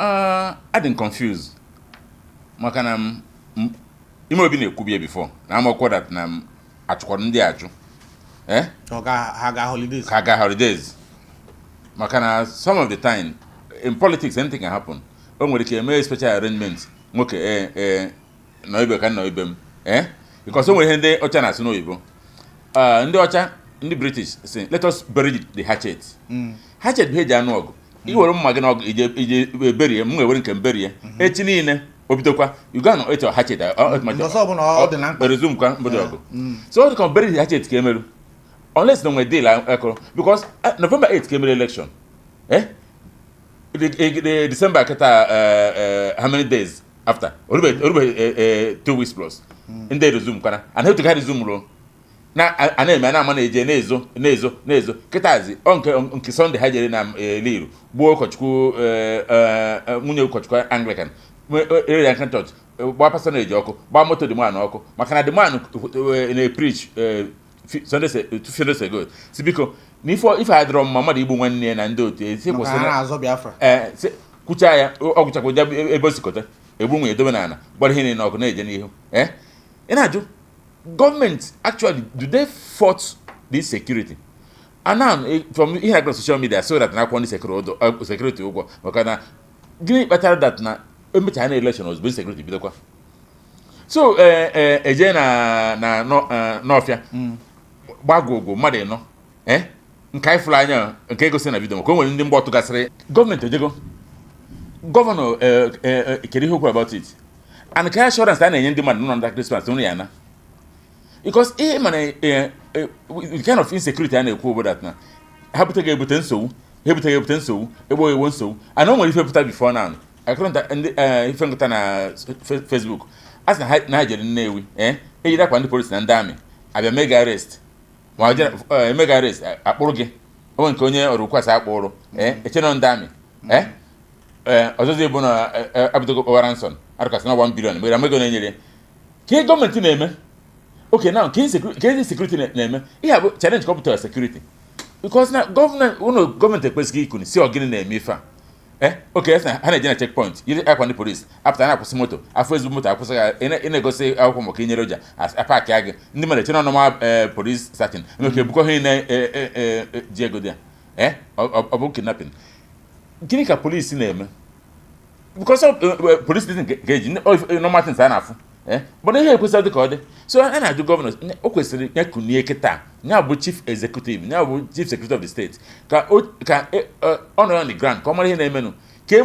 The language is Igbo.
I'm confused. Makana imo bi na-ekwubie before. Na amokwo that na achukwodo ndị ajụ. Haga holidays. Haga holidays. Makana some of the time in politics anything can happen. O nwere ike eme special arrangement. Nwoke no ibe kan no ibem. Because o nwere ndị ọcha na-asụ n'oyibo. Ndị ọcha, ndị British say let us bury the hatchet. Hatchet bụ eji anụ ọgụ. I were mma gị n'ọgụ ije berie, m nwere nke berie. Echi niile obidokwa you go no eat your hatchet. Resume kwa mbodo ọgụ. So you can bury the hatchet ka emeru. Unless no deal because November 8th came election. The December how many days after? 2 weeks plus. In the resume kana and how to get resume lo. Na aneme na mana nezo ketazi onke Sunday hajere na liru gbo kochukwu nwunye kochukwu Anglican area kan church gba pastor na eje ọkụ gba moto the man ọkụ maka na the man na preach Sunday 2 days ago sibiko if I had rom mama igbo nwanne na ndị otu esi kwụsị na azọ Biafra kwucha ya ọgụchakwa ebe osikota egbu nwe edobe na ana gbara ihe na ọkụ na eje n'ihu ina ajụ government actually do they fought this security and now from here across social media so that na kwon security ụgwọ maka na gịnị kpatara that na emecha na election was been security bidokwa so eje na n'ọfịa gbagogwo mmadụ ịnọ nke ifụla anya nke egosi na video maka o nwere ndị mgbe ọtụ gasịrị gọọmenti ejego gọvanọ kedu ihe okwu about it and ka assurance a na-enye ndị mmadụ nọ na Christmas nri ya na because the kind of insecurity a na-ekwu obodo that na ha buteghị ebute nsogbu egbo ewo nsogbu and o nwere ife pụta before now akụrụnta ife nkụta na Facebook as na ha jere Nnewi ejide akwa ndị polisi na ndị amị abịa mega arrest mega arrest akpụrụ gị onwe nke onye ọrụ kwasa akpụrụ echenọ ndị amị ọzọzọ ebu na abidogo kpọwara nsọ arụkasị na 1 billion mgbe amego na-enyere ka gọọmenti na-eme okay now ka security na-eme ihe bụ challenge computer security because na gọọmenti ekwesịghị ikuni si ọgịnị na-eme ife a okay ha na-eje na checkpoint yiri akwa ndị polisi apụta na-akwụsị moto afọ ezigbo moto akwụsị ya ị na-egosi akwụkwọ maka inyere ụja apaki gị ndị mmadụ eche na ọnụma police searching nke bukọ ha na-ji ego dị ya ọ bụ kidnapping gịnị ka polisi na-eme because police didn't ga-eji normal things a na-afụ but ihe ekwesịrị dị ka ọ dị so a na-ajụ gọvanọ o kwesịrị ya kunie kịta ya bụ chief executive ya bụ chief secretary of the state ka ọ nọ on the ground ka ọ mara ihe na-emenụ ka